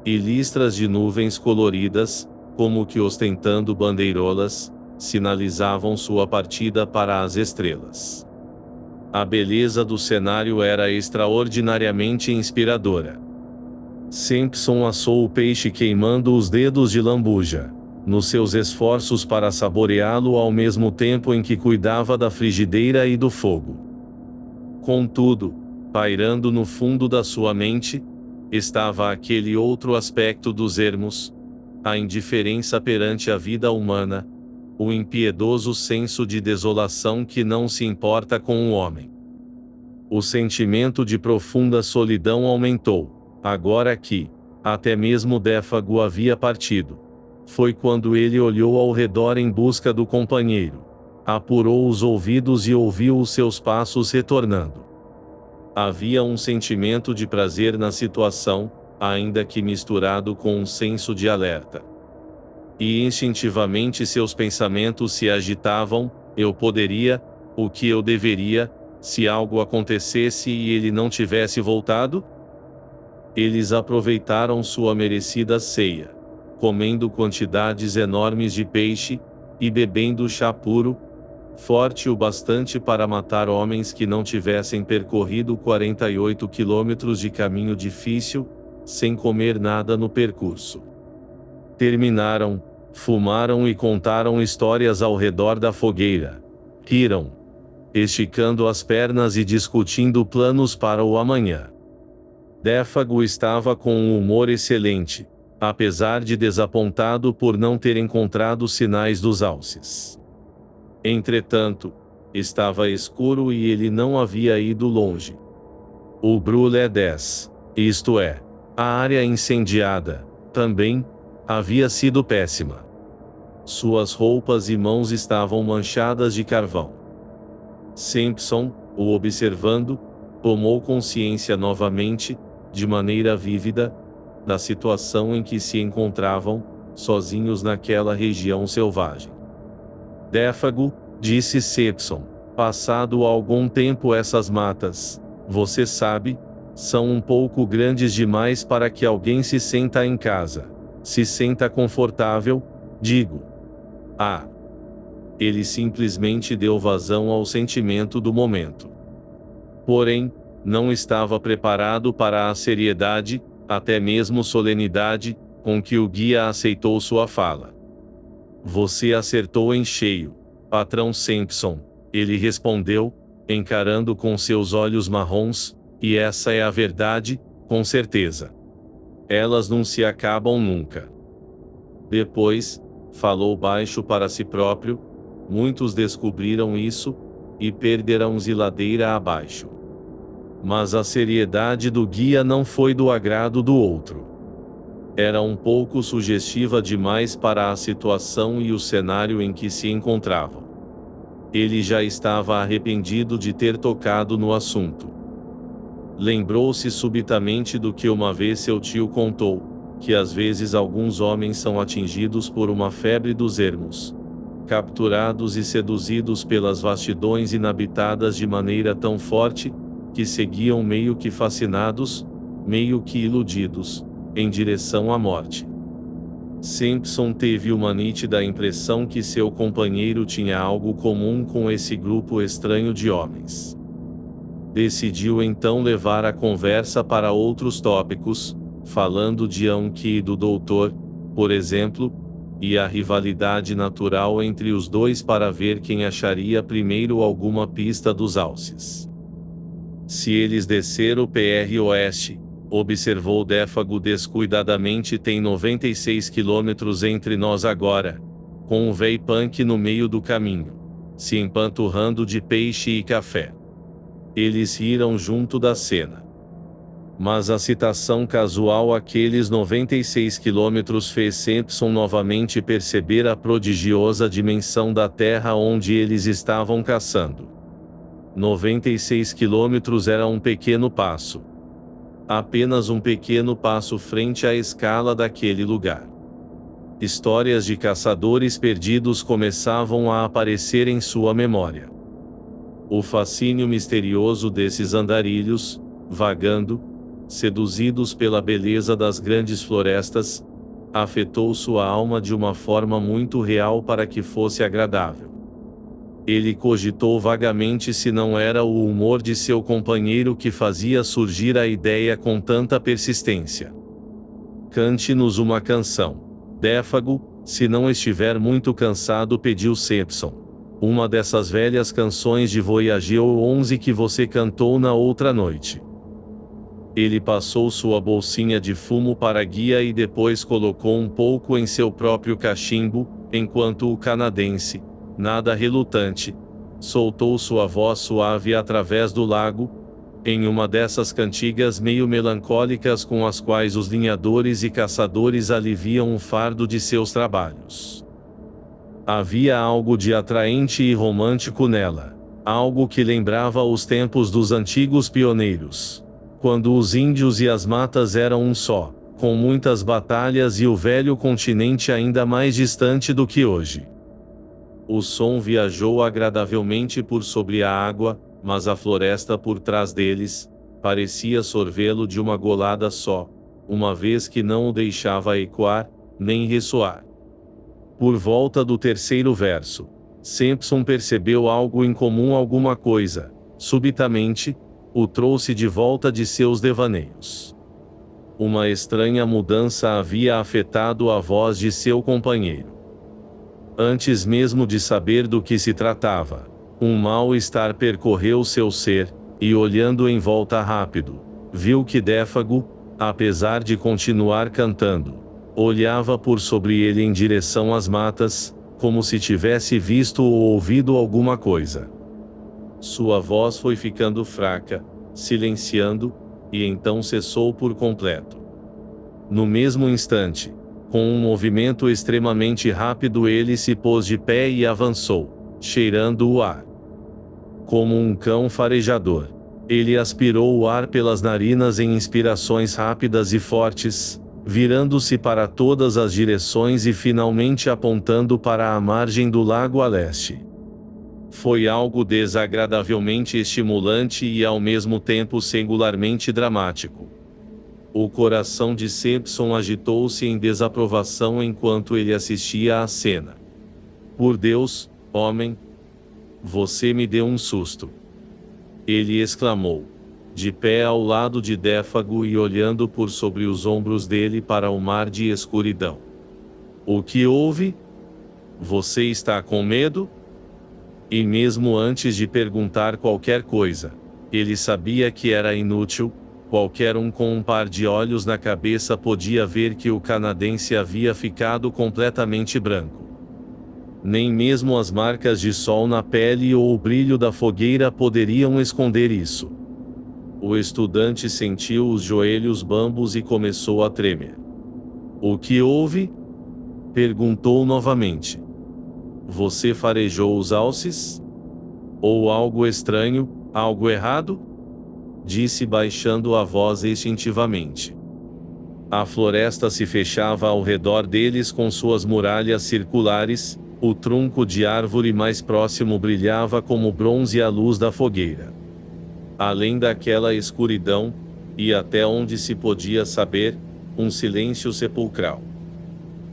E listras de nuvens coloridas, como que ostentando bandeirolas, sinalizavam sua partida para as estrelas. A beleza do cenário era extraordinariamente inspiradora. Simpson assou o peixe queimando os dedos de lambuja, nos seus esforços para saboreá-lo ao mesmo tempo em que cuidava da frigideira e do fogo. Contudo, pairando no fundo da sua mente, estava aquele outro aspecto dos ermos, a indiferença perante a vida humana, o impiedoso senso de desolação que não se importa com o homem. O sentimento de profunda solidão aumentou, agora que, até mesmo Défago havia partido. Foi quando ele olhou ao redor em busca do companheiro, apurou os ouvidos e ouviu os seus passos retornando. Havia um sentimento de prazer na situação, ainda que misturado com um senso de alerta. E instintivamente seus pensamentos se agitavam: eu poderia, o que eu deveria, se algo acontecesse e ele não tivesse voltado? Eles aproveitaram sua merecida ceia, comendo quantidades enormes de peixe, e bebendo chá puro, forte o bastante para matar homens que não tivessem percorrido 48 quilômetros de caminho difícil, sem comer nada no percurso. Terminaram, fumaram e contaram histórias ao redor da fogueira. Riram, esticando as pernas e discutindo planos para o amanhã. Défago estava com um humor excelente, apesar de desapontado por não ter encontrado sinais dos alces. Entretanto, estava escuro e ele não havia ido longe. O brûlé 10, isto é, a área incendiada, também, havia sido péssima. Suas roupas e mãos estavam manchadas de carvão. Simpson, o observando, tomou consciência novamente, de maneira vívida, da situação em que se encontravam, sozinhos naquela região selvagem. Défago, disse Simpson, passado algum tempo essas matas, você sabe, são um pouco grandes demais para que alguém se senta em casa. Se senta confortável, digo. Ah! Ele simplesmente deu vazão ao sentimento do momento. Porém, não estava preparado para a seriedade, até mesmo solenidade, com que o guia aceitou sua fala. Você acertou em cheio, patrão Simpson, ele respondeu, encarando com seus olhos marrons, e essa é a verdade, com certeza. Elas não se acabam nunca. Depois, falou baixo para si próprio, muitos descobriram isso, e perderão-se ladeira abaixo. Mas a seriedade do guia não foi do agrado do outro. Era um pouco sugestiva demais para a situação e o cenário em que se encontravam. Ele já estava arrependido de ter tocado no assunto. Lembrou-se subitamente do que uma vez seu tio contou, que às vezes alguns homens são atingidos por uma febre dos ermos, capturados e seduzidos pelas vastidões inabitadas de maneira tão forte, que seguiam meio que fascinados, meio que iludidos, em direção à morte. Simpson teve uma nítida impressão que seu companheiro tinha algo comum com esse grupo estranho de homens. Decidiu então levar a conversa para outros tópicos, falando de Anki e do doutor, por exemplo, e a rivalidade natural entre os dois para ver quem acharia primeiro alguma pista dos alces. Se eles descer o PR Oeste, observou Défago descuidadamente, tem 96 quilômetros entre nós agora, com um véi punk no meio do caminho, se empanturrando de peixe e café. Eles riram junto da cena. Mas a citação casual àqueles 96 quilômetros fez Simpson novamente perceber a prodigiosa dimensão da terra onde eles estavam caçando. 96 quilômetros era um pequeno passo. Apenas um pequeno passo frente à escala daquele lugar. Histórias de caçadores perdidos começavam a aparecer em sua memória. O fascínio misterioso desses andarilhos, vagando, seduzidos pela beleza das grandes florestas, afetou sua alma de uma forma muito real para que fosse agradável. Ele cogitou vagamente se não era o humor de seu companheiro que fazia surgir a ideia com tanta persistência. Cante-nos uma canção. Défago, se não estiver muito cansado, pediu Simpson. Uma dessas velhas canções de Voyager 11 que você cantou na outra noite. Ele passou sua bolsinha de fumo para a guia e depois colocou um pouco em seu próprio cachimbo, enquanto o canadense, nada relutante, soltou sua voz suave através do lago, em uma dessas cantigas meio melancólicas com as quais os linhadores e caçadores aliviam o fardo de seus trabalhos. Havia algo de atraente e romântico nela, algo que lembrava os tempos dos antigos pioneiros, quando os índios e as matas eram um só, com muitas batalhas e o velho continente ainda mais distante do que hoje. O som viajou agradavelmente por sobre a água, mas a floresta por trás deles parecia sorvê-lo de uma golada só, uma vez que não o deixava ecoar, nem ressoar. Por volta do terceiro verso, Simpson percebeu algo incomum, alguma coisa, subitamente, o trouxe de volta de seus devaneios. Uma estranha mudança havia afetado a voz de seu companheiro. Antes mesmo de saber do que se tratava, um mal-estar percorreu seu ser, e olhando em volta rápido, viu que Défago, apesar de continuar cantando, olhava por sobre ele em direção às matas, como se tivesse visto ou ouvido alguma coisa. Sua voz foi ficando fraca, silenciando, e então cessou por completo. No mesmo instante, com um movimento extremamente rápido, ele se pôs de pé e avançou, cheirando o ar. Como um cão farejador, ele aspirou o ar pelas narinas em inspirações rápidas e fortes, virando-se para todas as direções e finalmente apontando para a margem do lago a leste. Foi algo desagradavelmente estimulante e ao mesmo tempo singularmente dramático. O coração de Simpson agitou-se em desaprovação enquanto ele assistia à cena. Por Deus, homem! Você me deu um susto! Ele exclamou, de pé ao lado de Défago e olhando por sobre os ombros dele para o mar de escuridão. O que houve? Você está com medo? E mesmo antes de perguntar qualquer coisa, ele sabia que era inútil. Qualquer um com um par de olhos na cabeça podia ver que o canadense havia ficado completamente branco. Nem mesmo as marcas de sol na pele ou o brilho da fogueira poderiam esconder isso. O estudante sentiu os joelhos bambos e começou a tremer. O que houve? Perguntou novamente. Você farejou os alces? Ou algo estranho, algo errado? Disse baixando a voz instintivamente. A floresta se fechava ao redor deles com suas muralhas circulares, o tronco de árvore mais próximo brilhava como bronze à luz da fogueira. Além daquela escuridão, e até onde se podia saber, um silêncio sepulcral.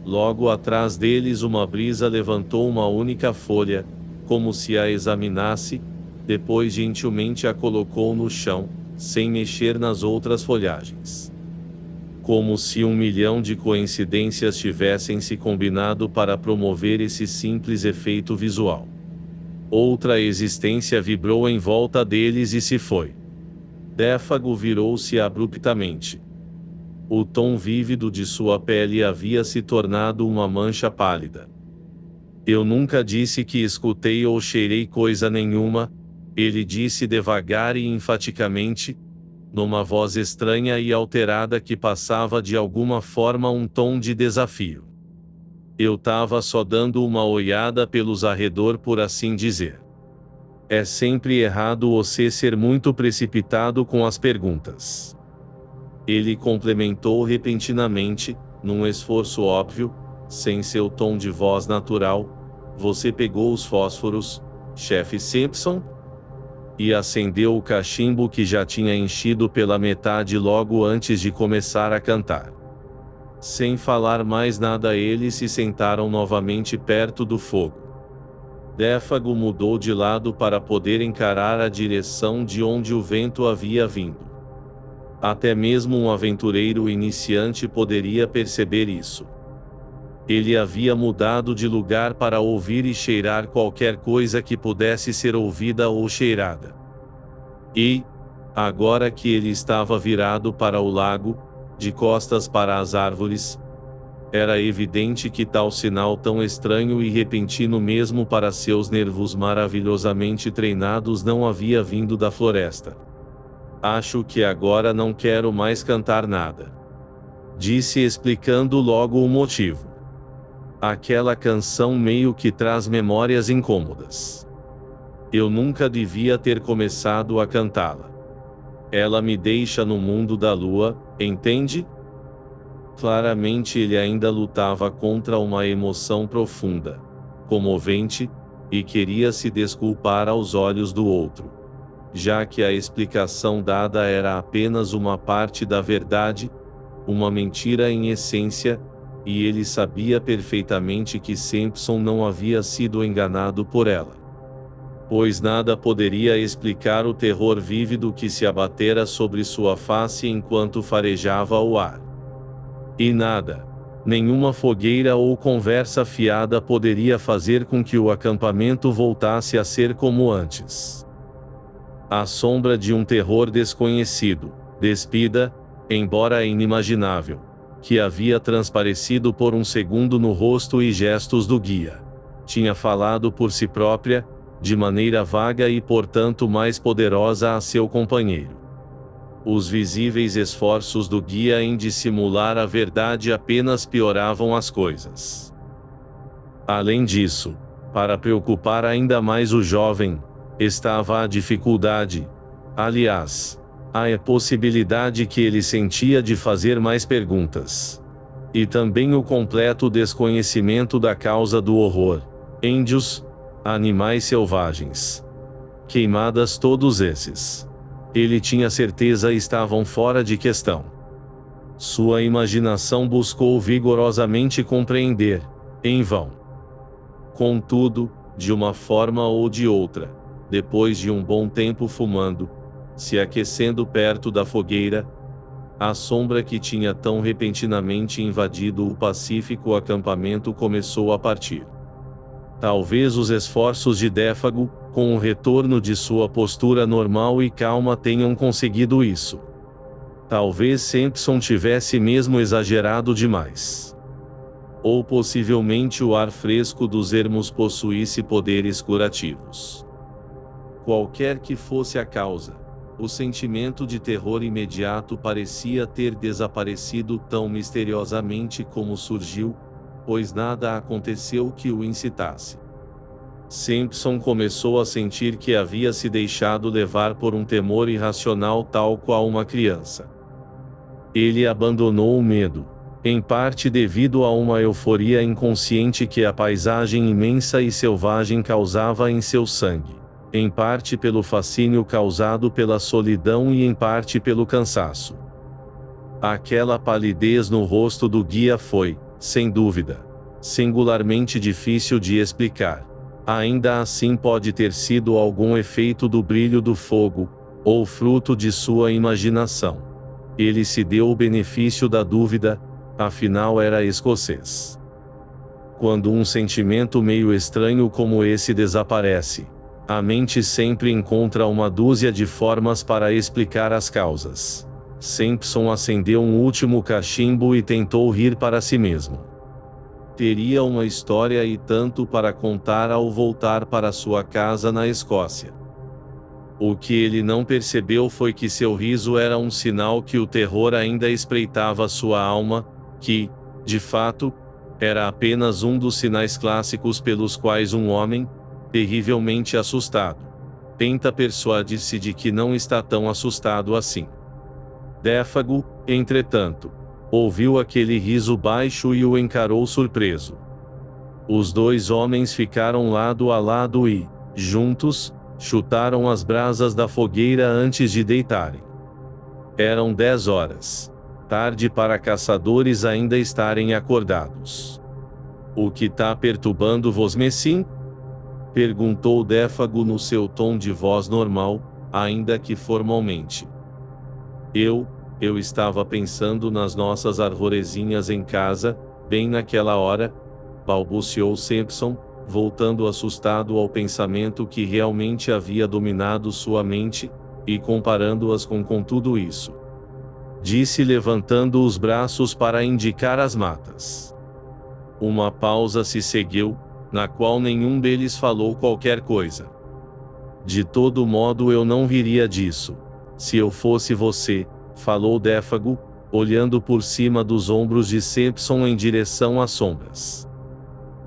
Logo atrás deles uma brisa levantou uma única folha, como se a examinasse, depois gentilmente a colocou no chão, sem mexer nas outras folhagens. Como se 1.000.000 de coincidências tivessem se combinado para promover esse simples efeito visual. Outra existência vibrou em volta deles e se foi. Défago virou-se abruptamente. O tom vívido de sua pele havia se tornado uma mancha pálida. Eu nunca disse que escutei ou cheirei coisa nenhuma, ele disse devagar e enfaticamente, numa voz estranha e alterada que passava de alguma forma um tom de desafio. Eu tava só dando uma olhada pelos arredor, por assim dizer. É sempre errado você ser muito precipitado com as perguntas. Ele complementou repentinamente, num esforço óbvio, sem seu tom de voz natural. Você pegou os fósforos, chefe Simpson? E acendeu o cachimbo que já tinha enchido pela metade logo antes de começar a cantar. Sem falar mais nada, eles se sentaram novamente perto do fogo. Défago mudou de lado para poder encarar a direção de onde o vento havia vindo. Até mesmo um aventureiro iniciante poderia perceber isso. Ele havia mudado de lugar para ouvir e cheirar qualquer coisa que pudesse ser ouvida ou cheirada. E, agora que ele estava virado para o lago, de costas para as árvores, era evidente que tal sinal tão estranho e repentino mesmo para seus nervos maravilhosamente treinados não havia vindo da floresta. Acho que agora não quero mais cantar nada. Disse explicando logo o motivo. Aquela canção meio que traz memórias incômodas. Eu nunca devia ter começado a cantá-la. Ela me deixa no mundo da lua, entende? Claramente ele ainda lutava contra uma emoção profunda, comovente, e queria se desculpar aos olhos do outro. Já que a explicação dada era apenas uma parte da verdade, uma mentira em essência, e ele sabia perfeitamente que Simpson não havia sido enganado por ela. Pois nada poderia explicar o terror vívido que se abatera sobre sua face enquanto farejava o ar. E nada, nenhuma fogueira ou conversa fiada poderia fazer com que o acampamento voltasse a ser como antes. A sombra de um terror desconhecido, despida, embora inimaginável, que havia transparecido por um segundo no rosto e gestos do guia. Tinha falado por si própria, de maneira vaga e portanto mais poderosa a seu companheiro. Os visíveis esforços do guia em dissimular a verdade apenas pioravam as coisas. Além disso, para preocupar ainda mais o jovem, estava a dificuldade, aliás, a possibilidade que ele sentia de fazer mais perguntas. E também o completo desconhecimento da causa do horror. Índios, animais selvagens, queimadas, todos esses. Ele tinha certeza estavam fora de questão. Sua imaginação buscou vigorosamente compreender, em vão. Contudo, de uma forma ou de outra, depois de um bom tempo fumando, se aquecendo perto da fogueira, a sombra que tinha tão repentinamente invadido o pacífico acampamento começou a partir. Talvez os esforços de Défago, com o retorno de sua postura normal e calma, tenham conseguido isso. Talvez Sampson tivesse mesmo exagerado demais. Ou possivelmente o ar fresco dos ermos possuísse poderes curativos. Qualquer que fosse a causa, o sentimento de terror imediato parecia ter desaparecido tão misteriosamente como surgiu, pois nada aconteceu que o incitasse. Sampson começou a sentir que havia se deixado levar por um temor irracional tal qual uma criança. Ele abandonou o medo, em parte devido a uma euforia inconsciente que a paisagem imensa e selvagem causava em seu sangue, em parte pelo fascínio causado pela solidão e em parte pelo cansaço. Aquela palidez no rosto do guia foi, sem dúvida, singularmente difícil de explicar. Ainda assim pode ter sido algum efeito do brilho do fogo, ou fruto de sua imaginação. Ele se deu o benefício da dúvida, afinal era escocês. Quando um sentimento meio estranho como esse desaparece, a mente sempre encontra uma dúzia de formas para explicar as causas. Sampson acendeu um último cachimbo e tentou rir para si mesmo. Teria uma história e tanto para contar ao voltar para sua casa na Escócia. O que ele não percebeu foi que seu riso era um sinal que o terror ainda espreitava sua alma, que, de fato, era apenas um dos sinais clássicos pelos quais um homem, terrivelmente assustado, tenta persuadir-se de que não está tão assustado assim. Défago, entretanto, ouviu aquele riso baixo e o encarou surpreso. Os dois homens ficaram lado a lado e, juntos, chutaram as brasas da fogueira antes de deitarem. Eram 10 horas. Tarde para caçadores ainda estarem acordados. O que tá perturbando vos, Messim? Perguntou Défago no seu tom de voz normal, ainda que formalmente. Eu estava pensando nas nossas arvorezinhas em casa, bem naquela hora, balbuciou Sampson, voltando assustado ao pensamento que realmente havia dominado sua mente, e comparando-as com tudo isso. Disse levantando os braços para indicar as matas. Uma pausa se seguiu, na qual nenhum deles falou qualquer coisa. De todo modo eu não riria disso. Se eu fosse você, falou Défago, olhando por cima dos ombros de Sampson em direção às sombras.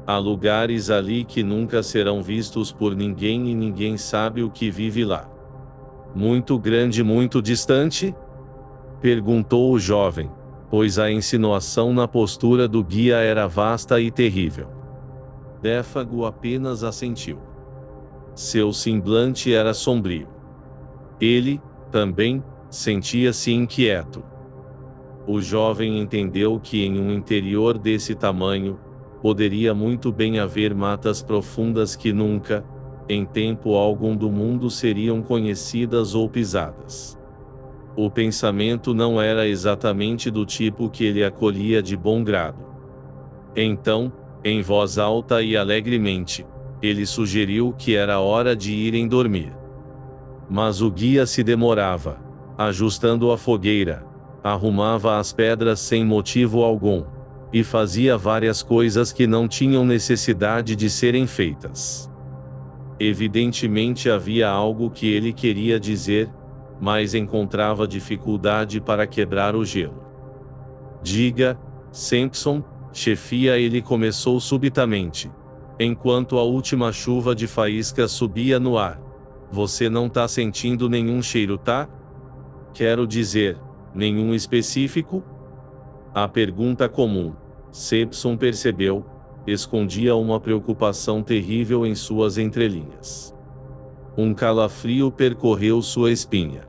Há lugares ali que nunca serão vistos por ninguém e ninguém sabe o que vive lá. Muito grande, muito distante? Perguntou o jovem, pois a insinuação na postura do guia era vasta e terrível. Défago apenas assentiu. Seu semblante era sombrio. Ele, também, sentia-se inquieto. O jovem entendeu que em um interior desse tamanho, poderia muito bem haver matas profundas que nunca, em tempo algum do mundo, seriam conhecidas ou pisadas. O pensamento não era exatamente do tipo que ele acolhia de bom grado. Então, em voz alta e alegremente, ele sugeriu que era hora de irem dormir. Mas o guia se demorava. ajustando a fogueira, arrumava as pedras sem motivo algum, e fazia várias coisas que não tinham necessidade de serem feitas. Evidentemente havia algo que ele queria dizer, mas encontrava dificuldade para quebrar o gelo. Diga, Sampson, chefia, ele começou subitamente, enquanto a última chuva de faíscas subia no ar. Você não tá sentindo nenhum cheiro, tá? Quero dizer, nenhum específico? A pergunta comum, Sampson percebeu, escondia uma preocupação terrível em suas entrelinhas. Um calafrio percorreu sua espinha.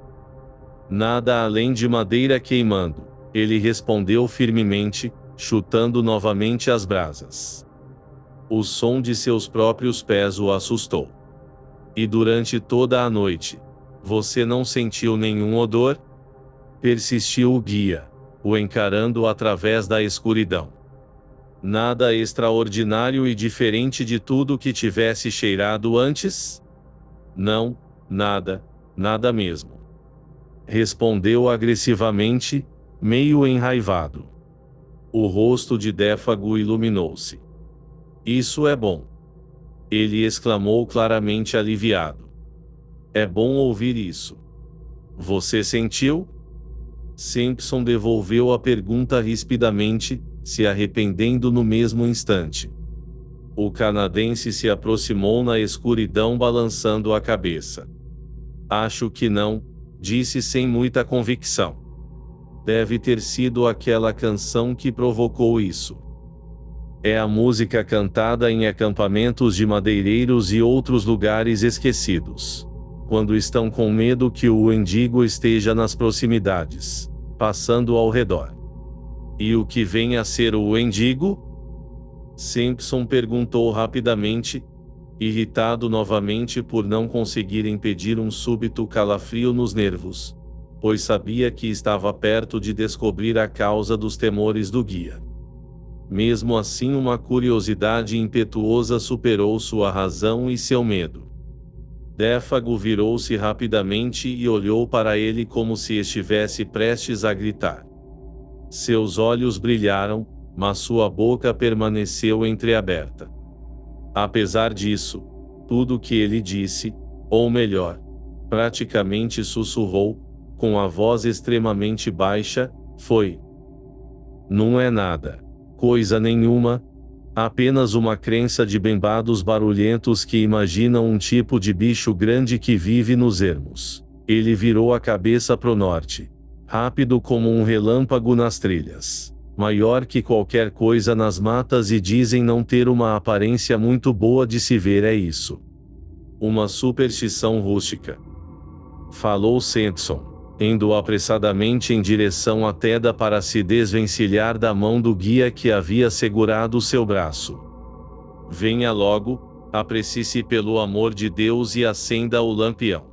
Nada além de madeira queimando, ele respondeu firmemente, chutando novamente as brasas. O som de seus próprios pés o assustou. E durante toda a noite, você não sentiu nenhum odor? Persistiu o guia, o encarando através da escuridão. Nada extraordinário e diferente de tudo que tivesse cheirado antes? Não, nada, nada mesmo. Respondeu agressivamente, meio enraivado. O rosto de Défago iluminou-se. Isso é bom. Ele exclamou claramente aliviado. É bom ouvir isso. Você sentiu? Sampson devolveu a pergunta rispidamente, se arrependendo no mesmo instante. O canadense se aproximou na escuridão balançando a cabeça. Acho que não, disse sem muita convicção. Deve ter sido aquela canção que provocou isso. É a música cantada em acampamentos de madeireiros e outros lugares esquecidos, quando estão com medo que o Wendigo esteja nas proximidades, passando ao redor. E o que vem a ser o Wendigo? Sampson perguntou rapidamente, irritado novamente por não conseguir impedir um súbito calafrio nos nervos, pois sabia que estava perto de descobrir a causa dos temores do guia. Mesmo assim, uma curiosidade impetuosa superou sua razão e seu medo. Défago virou-se rapidamente e olhou para ele como se estivesse prestes a gritar. Seus olhos brilharam, mas sua boca permaneceu entreaberta. Apesar disso, tudo o que ele disse, ou melhor, praticamente sussurrou, com a voz extremamente baixa, foi: não é nada. Coisa nenhuma. Apenas uma crença de bembados barulhentos que imaginam um tipo de bicho grande que vive nos ermos. Ele virou a cabeça pro norte. Rápido como um relâmpago nas trilhas. Maior que qualquer coisa nas matas e dizem não ter uma aparência muito boa de se ver, é isso. Uma superstição rústica. Falou Sampson, indo apressadamente em direção à tenda para se desvencilhar da mão do guia que havia segurado seu braço. Venha logo, apresse-se pelo amor de Deus e acenda o lampião.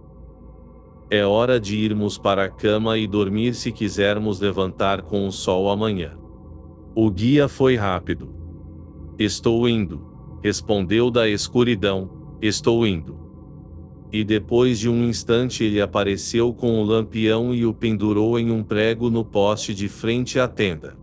É hora de irmos para a cama e dormir se quisermos levantar com o sol amanhã. O guia foi rápido. Estou indo, respondeu da escuridão, estou indo. E depois de um instante ele apareceu com o lampião e o pendurou em um prego no poste de frente à tenda.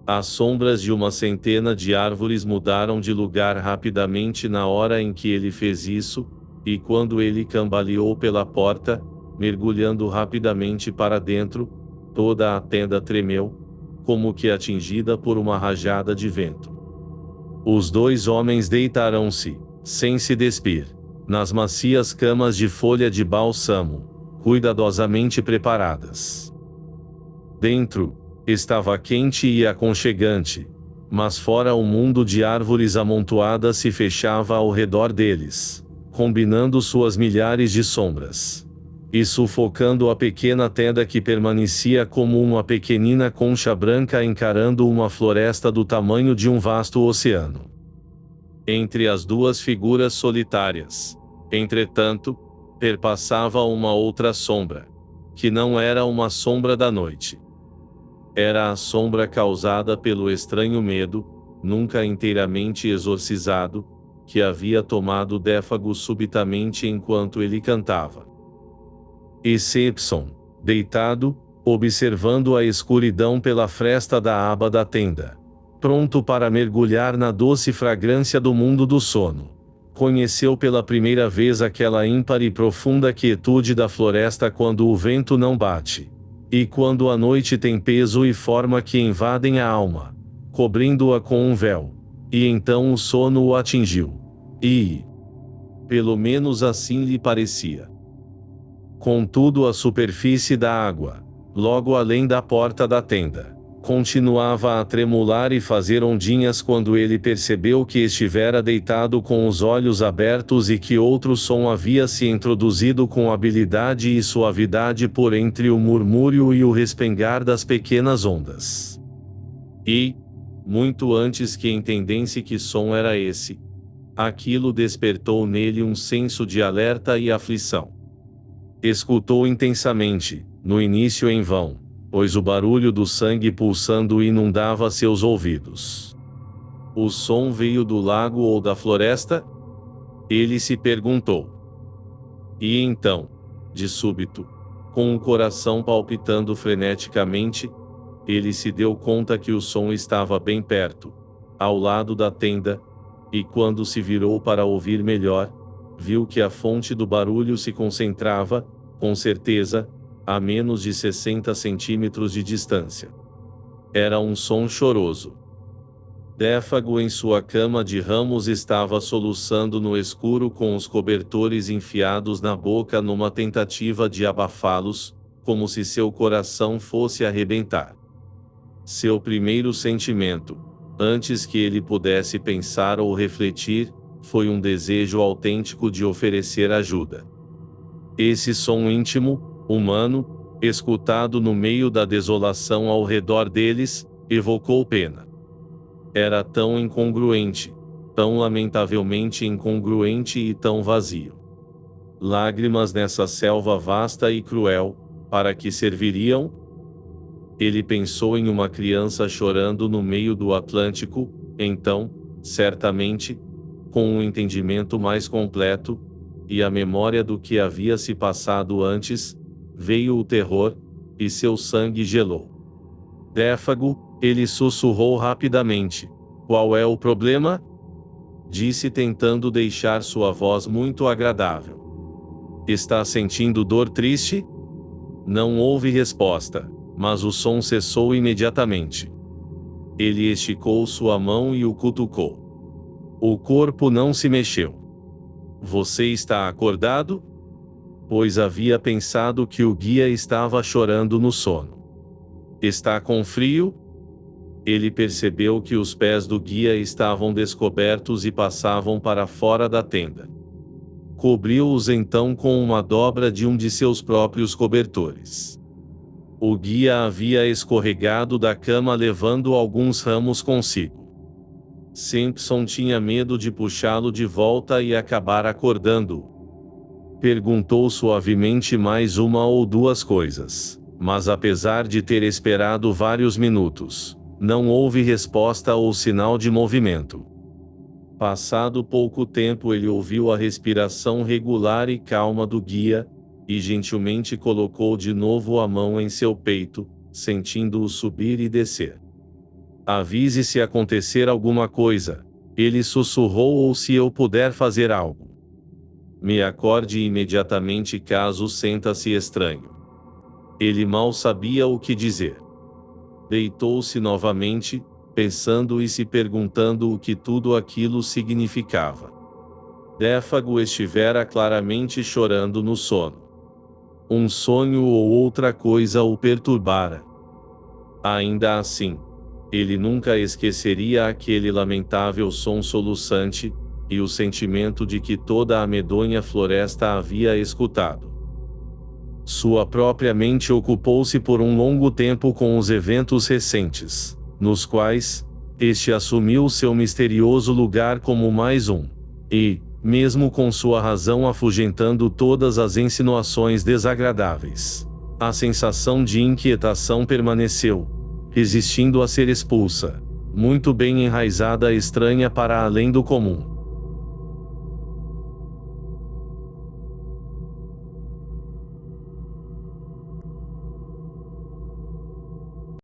As sombras de uma centena de árvores mudaram de lugar rapidamente na hora em que ele fez isso, e quando ele cambaleou pela porta, mergulhando rapidamente para dentro, toda a tenda tremeu, como que atingida por uma rajada de vento. Os dois homens deitaram-se, sem se despir, nas macias camas de folha de bálsamo, cuidadosamente preparadas. Dentro, estava quente e aconchegante, mas fora o mundo de árvores amontoadas se fechava ao redor deles, combinando suas milhares de sombras, e sufocando a pequena tenda que permanecia como uma pequenina concha branca encarando uma floresta do tamanho de um vasto oceano. Entre as duas figuras solitárias, entretanto, perpassava uma outra sombra, que não era uma sombra da noite. Era a sombra causada pelo estranho medo, nunca inteiramente exorcizado, que havia tomado Défago subitamente enquanto ele cantava. E Sampson, deitado, observando a escuridão pela fresta da aba da tenda, pronto para mergulhar na doce fragrância do mundo do sono. Conheceu pela primeira vez aquela ímpar e profunda quietude da floresta quando o vento não bate, e quando a noite tem peso e forma que invadem a alma, cobrindo-a com um véu. E então o sono o atingiu. E, pelo menos assim lhe parecia. Contudo, a superfície da água, logo além da porta da tenda, continuava a tremular e fazer ondinhas quando ele percebeu que estivera deitado com os olhos abertos e que outro som havia se introduzido com habilidade e suavidade por entre o murmúrio e o respengar das pequenas ondas. E, muito antes que entendesse que som era esse, aquilo despertou nele um senso de alerta e aflição. Escutou intensamente, no início em vão, pois o barulho do sangue pulsando inundava seus ouvidos. O som veio do lago ou da floresta? Ele se perguntou. E então, de súbito, com o coração palpitando freneticamente, ele se deu conta que o som estava bem perto, ao lado da tenda, e quando se virou para ouvir melhor, viu que a fonte do barulho se concentrava, com certeza, a menos de 60 centímetros de distância. Era um som choroso. Défago em sua cama de ramos estava soluçando no escuro com os cobertores enfiados na boca numa tentativa de abafá-los, como se seu coração fosse arrebentar. Seu primeiro sentimento, antes que ele pudesse pensar ou refletir, foi um desejo autêntico de oferecer ajuda. Esse som íntimo, humano, escutado no meio da desolação ao redor deles, evocou pena. Era tão incongruente, tão lamentavelmente incongruente e tão vazio. Lágrimas nessa selva vasta e cruel, para que serviriam? Ele pensou em uma criança chorando no meio do Atlântico, então, certamente, com um entendimento mais completo, e a memória do que havia se passado antes, veio o terror, e seu sangue gelou. Défago, ele sussurrou rapidamente. Qual é o problema? Disse tentando deixar sua voz muito agradável. Está sentindo dor triste? Não houve resposta, mas o som cessou imediatamente. Ele esticou sua mão e o cutucou. O corpo não se mexeu. Você está acordado? Pois havia pensado que o guia estava chorando no sono. Está com frio? Ele percebeu que os pés do guia estavam descobertos e passavam para fora da tenda. Cobriu-os então com uma dobra de um de seus próprios cobertores. O guia havia escorregado da cama levando alguns ramos consigo. Simpson tinha medo de puxá-lo de volta e acabar acordando-o. Perguntou suavemente mais uma ou duas coisas, mas apesar de ter esperado vários minutos, não houve resposta ou sinal de movimento. Passado pouco tempo ele ouviu a respiração regular e calma do guia, e gentilmente colocou de novo a mão em seu peito, sentindo-o subir e descer. Avise se acontecer alguma coisa, ele sussurrou, ou se eu puder fazer algo. Me acorde imediatamente caso senta-se estranho. Ele mal sabia o que dizer. Deitou-se novamente, pensando e se perguntando o que tudo aquilo significava. Défago estivera claramente chorando no sono. Um sonho ou outra coisa o perturbara. Ainda assim, ele nunca esqueceria aquele lamentável som soluçante, e o sentimento de que toda a medonha floresta havia escutado. Sua própria mente ocupou-se por um longo tempo com os eventos recentes, nos quais este assumiu seu misterioso lugar como mais um, e, mesmo com sua razão afugentando todas as insinuações desagradáveis, a sensação de inquietação permaneceu, resistindo a ser expulsa, muito bem enraizada e estranha para além do comum.